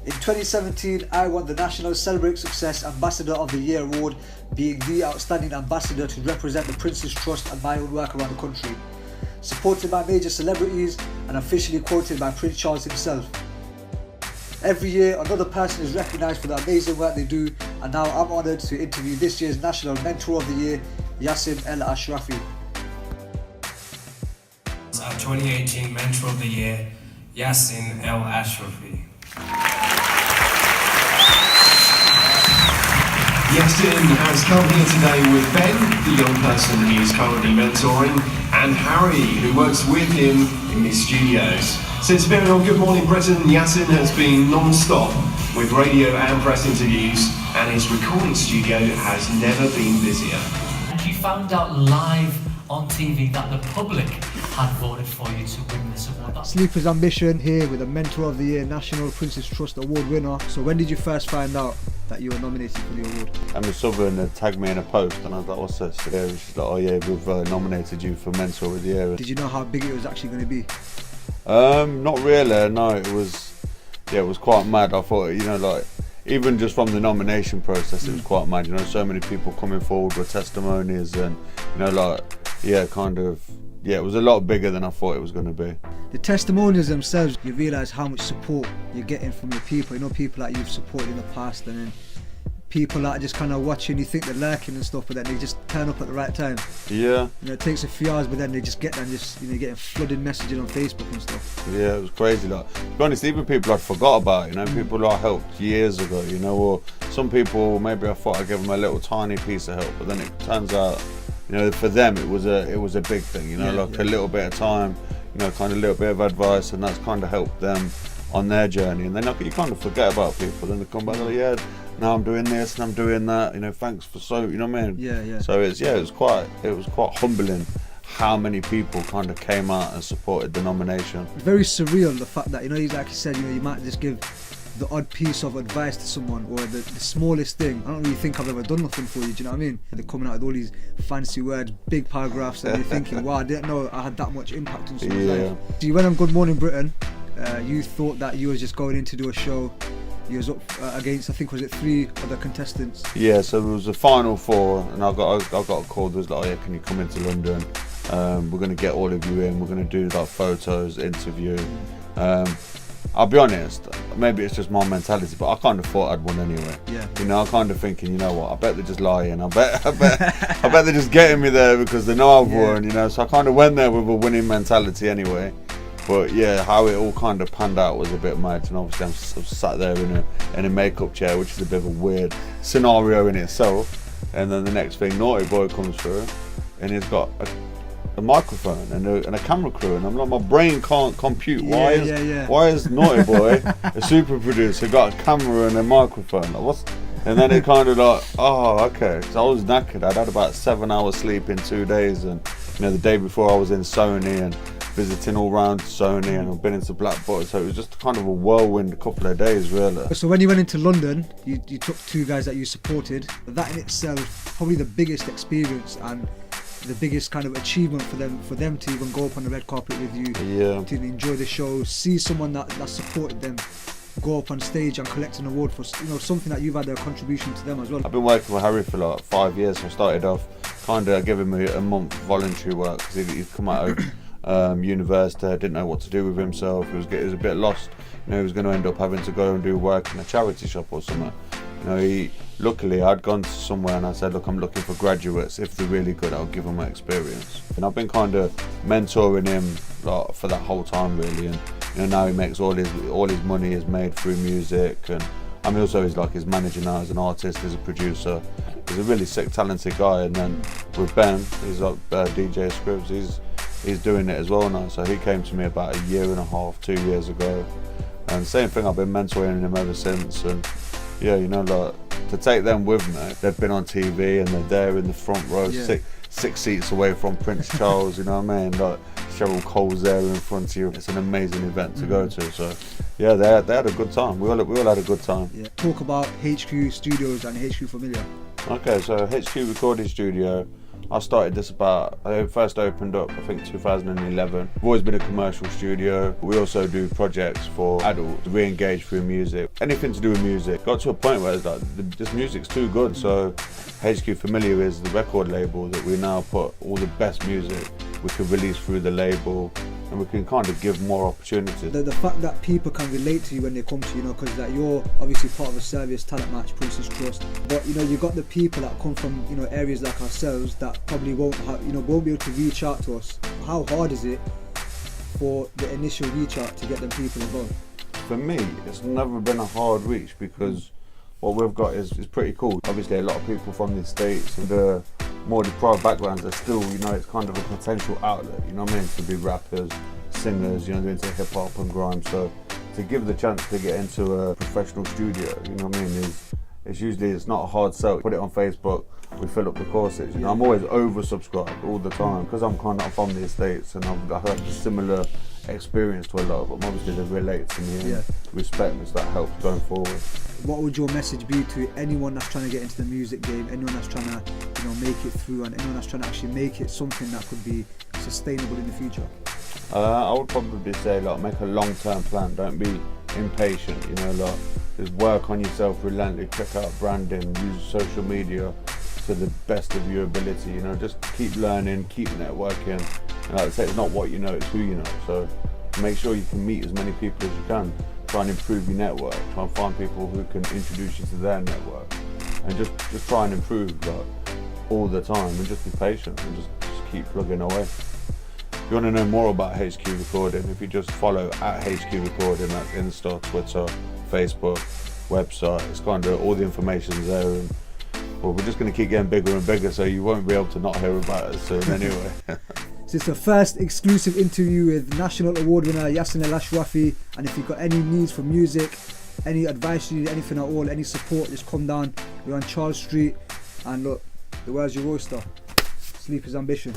In 2017, I won the National Celebrate Success Ambassador of the Year award, being the outstanding ambassador to represent the Prince's Trust and my own work around the country. Supported by major celebrities and officially quoted by Prince Charles himself. Every year, another person is recognised for the amazing work they do, and now I'm honoured to interview this year's National Mentor of the Year, Yasin Ashrafi. Our 2018 Mentor of the Year, Yasin Ashrafi. Yasin has come here today with Ben, the young person he is currently mentoring, and Harry, who works with him in his studios. Since appearing on Good Morning Britain, Yasin has been non-stop with radio and press interviews, and his recording studio has never been busier. And you found out live on TV that the public had voted for you to win this award. Sleeper's Ambition here with a Mentor of the Year National Prince's Trust Award winner. So when did you first find out that you were nominated for the award? Emma Southern had tagged me in a post and I was like, what's this? Yeah, she's like, oh yeah, we've nominated you for Mentor of the Year. Did you know how big it was actually going to be? Not really, no, it was quite mad. I thought, even just from the nomination process, it was quite mad. So many people coming forward with testimonies and, it was a lot bigger than I thought it was going to be. The testimonials themselves, you realise how much support you're getting from your people. People that you've supported in the past, and then people that are just kind of watching, you think they're lurking and stuff, but then they just turn up at the right time. Yeah. It takes a few hours, but then they just get there and getting flooded messages on Facebook and stuff. Yeah, it was crazy. To be honest, even people I'd forgot about, people who I helped years ago, or some people, maybe I thought I'd give them a little tiny piece of help, but then it turns out, for them it was a big thing, a little bit of time, kind of a little bit of advice, and that's kind of helped them on their journey. And then you kind of forget about people, then they come back and they're like, yeah, now I'm doing this and I'm doing that, thanks for you know what I mean? Yeah. So it was quite humbling how many people kind of came out and supported the nomination. It's very surreal, the fact that, like you said, you might just give the odd piece of advice to someone, or the smallest thing. I don't really think I've ever done nothing for you, do you know what I mean? They're coming out with all these fancy words, big paragraphs, and you're thinking, wow, I didn't know I had that much impact on someone's life. So you went on Good Morning Britain, you thought that you was just going in to do a show. You was up against, I think, was it 3 other contestants? Yeah, so there was a final 4, and I got a call. There was like, oh yeah, can you come into London? We're going to get all of you in. We're going to do photos, interview. I'll be honest, maybe it's just my mentality, but I kind of thought I'd won anyway. Yeah. I'm kind of thinking, I bet they're just lying. I bet they're just getting me there because they know I've won. So I kind of went there with a winning mentality anyway. But yeah, how it all kind of panned out was a bit mad, and obviously I'm sat there in a makeup chair, which is a bit of a weird scenario in itself. And then the next thing, Naughty Boy comes through, and he's got a microphone and a camera crew, and I'm like, my brain can't compute. Why is Naughty Boy, a super producer, got a camera and a microphone? And then it kind of like, oh, okay. So I was knackered. I'd had about 7 hours sleep in 2 days, and the day before I was in Sony and visiting all around Sony, and I've been into Blackbot, so it was just kind of a whirlwind couple of days, really. So when you went into London, you took 2 guys that you supported. That in itself, probably the biggest experience and the biggest kind of achievement for them to even go up on the red carpet with you, to enjoy the show, see someone that supported them go up on stage and collect an award for something that you've had a contribution to them as well. I've been working with Harry for like 5 years. So I started off kind of giving me a month voluntary work because he'd come out of university, didn't know what to do with himself. He was a bit lost. He was going to end up having to go and do work in a charity shop or something. Luckily I'd gone to somewhere and I said, look, I'm looking for graduates. If they're really good, I'll give them my experience. And I've been kind of mentoring him for that whole time, really. And now he makes all his money is made through music, and he's like his manager now as an artist, as a producer. He's a really sick, talented guy. And then with Ben, he's like DJ Scribs. He's doing it as well now. So he came to me about 1.5 years, 2 years ago, and same thing. I've been mentoring him ever since. And yeah, to take them with me, they've been on TV and they're there in the front row, 6 seats away from Prince Charles. You know what I mean? Like Cheryl Cole's there in front of you. It's an amazing event to go to. So yeah, they had a good time. We all had a good time. Yeah. Talk about HQ Studios and HQ Familia. Okay, so HQ Recording Studio, I started this I first opened up, I think 2011. I've always been a commercial studio. We also do projects for adults, re-engage through music. Anything to do with music. Got to a point where it's like, this music's too good, so HQ Familia is the record label that we now put all the best music we can release through the label, and we can kind of give more opportunities. The fact that people can relate to you when they come to you, because that you're obviously part of a service, Talent Match, Prince Charles, but you got the people that come from areas like ourselves that probably won't be able to reach out to us. How hard is it for the initial reach out to get them people involved? For me, it's never been a hard reach because what we've got is pretty cool. Obviously, a lot of people from the States and the more deprived backgrounds are still, it's kind of a potential outlet, to be rappers, singers, they're into hip hop and grime. So to give the chance to get into a professional studio, it's not a hard sell. Put it on Facebook, we fill up the courses. I'm always oversubscribed all the time because I'm from the States and I've had a similar experience to a lot of them. Obviously they relate to me and respect me, so that helps going forward. What would your message be to anyone that's trying to get into the music game, anyone that's trying to make it through, and anyone that's trying to actually make it something that could be sustainable in the future? I would probably say make a long-term plan. Don't be impatient, just work on yourself relentlessly, check out branding, use social media to the best of your ability, just keep learning, keep networking. And like I say, it's not what you know, it's who you know. So make sure you can meet as many people as you can. Try and improve your network. Try and find people who can introduce you to their network. And just try and improve all the time, and just be patient and just keep plugging away. If you want to know more about HQ Recording, if you just follow at HQ Recording, that's Insta, Twitter, Facebook, website, it's kind of all the information's there. And we're just going to keep getting bigger and bigger, so you won't be able to not hear about it soon anyway. So it's the first exclusive interview with National Award winner Yasin Ashrafi, and if you've got any needs for music, any advice you need, anything at all, any support, just come down. We're on Charles Street, and look, the world's your oyster. Sleep is ambition.